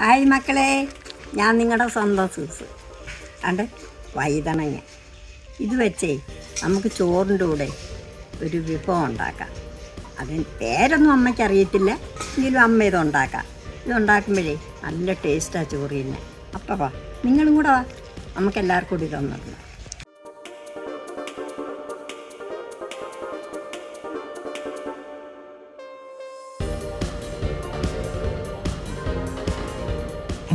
Hi മക്കളെ, ഞാൻ നിങ്ങളുടെ സ്വന്തം സൂസ്. അണ്ട് വൈതണങ്ങ ഇത് വെച്ചേ നമുക്ക് ചോറിൻ്റെ കൂടെ ഒരു വിഭവം ഉണ്ടാക്കാം. അതിന് പേരൊന്നും അമ്മയ്ക്കറിയത്തില്ല, എങ്കിലും അമ്മ ഇതുണ്ടാക്കാം. ഇതുണ്ടാക്കുമ്പോഴേ നല്ല ടേസ്റ്റാണ് ചോറിന്. അപ്പം വാ, നിങ്ങളും കൂടെ വാ, നമുക്കെല്ലാവർക്കും കൂടി ഇതൊന്നുമില്ല.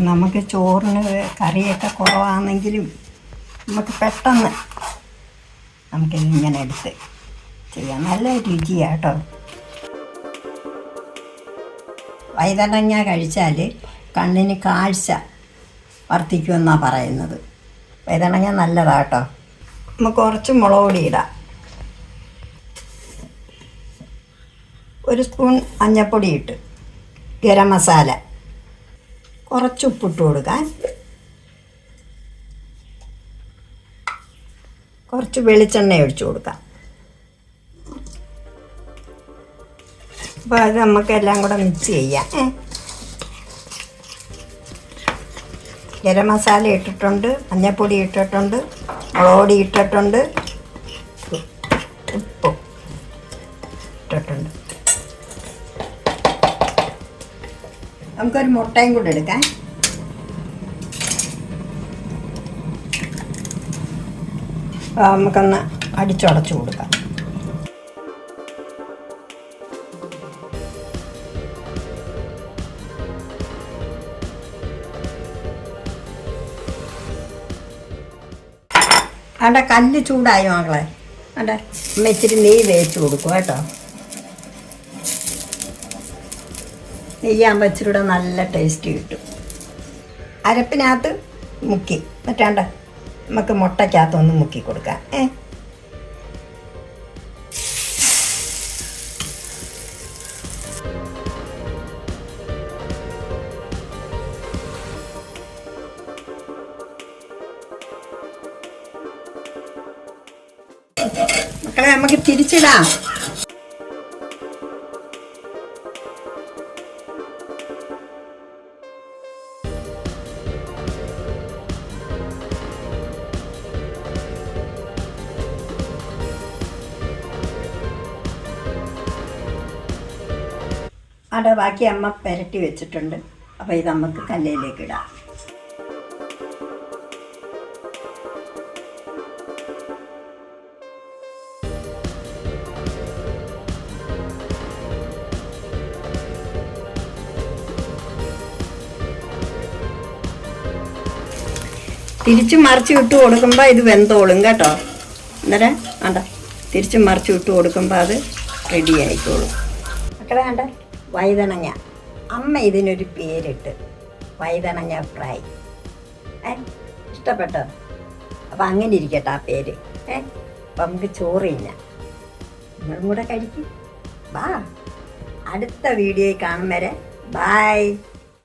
നമുക്ക് ചോറിന് കറിയൊക്കെ കുറവാണെങ്കിലും നമുക്ക് പെട്ടെന്ന് നമുക്കിതിങ്ങനെ എടുത്ത് ചെയ്യാം. നല്ല രുചിയാണ് കേട്ടോ. വൈതണങ്ങ കഴിച്ചാൽ കണ്ണിന് കാഴ്ച വർദ്ധിക്കുമെന്നാണ് പറയുന്നത്. വൈതണങ്ങ നല്ലതാണ് കേട്ടോ. നമുക്ക് കുറച്ച് മുളക് പൊടി ഇടാം. 1 സ്പൂൺ മഞ്ഞൾപ്പൊടി ഇട്ട്, ഗരം മസാല, കുറച്ച് ഉപ്പിട്ട് കൊടുക്കാൻ, കുറച്ച് വെളിച്ചെണ്ണ ഒഴിച്ചു കൊടുക്കാം. അപ്പോൾ അത് നമുക്കെല്ലാം കൂടെ മിക്സ് ചെയ്യാം. ഗരം മസാല ഇട്ടിട്ടുണ്ട്, മഞ്ഞൾപ്പൊടി ഇട്ടിട്ടുണ്ട്, മുളക് പൊടി ഇട്ടിട്ടുണ്ട്, ഉപ്പ് ഇട്ടിട്ടുണ്ട്. നമുക്കൊരു മുട്ടയും കൂടെ എടുക്കാം. നമുക്കൊന്ന് അടിച്ചുടച്ചു കൊടുക്കാം. അവിടെ കല്ല് ചൂടായി മകളെ. അവിടെ അമ്മ ഇച്ചിരി നെയ്യ് തേച്ച് കൊടുക്കും കേട്ടോ. നെയ്യാകുമ്പോൾ ഇച്ചിരി കൂടെ നല്ല ടേസ്റ്റ് കിട്ടും. അരപ്പിനകത്ത് മുക്കി മറ്റാണ്ട് നമുക്ക് മുട്ടയ്ക്കകത്തൊന്ന് മുക്കി കൊടുക്കാം. മക്കളെ നമുക്ക് തിരിച്ചിടാം. അവിടെ ബാക്കി അമ്മ പുരട്ടി വെച്ചിട്ടുണ്ട്. അപ്പോൾ ഇത് നമുക്ക് കല്ലിലേക്ക് ഇടാം. തിരിച്ചും മറിച്ച് ഇട്ട് കൊടുക്കുമ്പോൾ ഇത് വെന്തോളും കേട്ടോ. അന്നേരം വേണ്ട, തിരിച്ചും മറിച്ച് ഇട്ട് കൊടുക്കുമ്പോൾ അത് റെഡി ആയിക്കോളും. മക്കളെ വേണ്ട, വൈതണങ്ങ അമ്മ ഇതിനൊരു പേരിട്ട് വൈതണങ്ങ ഫ്രൈ. ഇഷ്ടപ്പെട്ടോ? അപ്പം അങ്ങനെ ഇരിക്കട്ടെ ആ പേര്. അപ്പം നമുക്ക് ചോറ് തിന്നാം. നിങ്ങളും കൂടെ കഴിക്കും. ബാ, അടുത്ത വീഡിയോയിൽ കാണും വരെ ബായ്.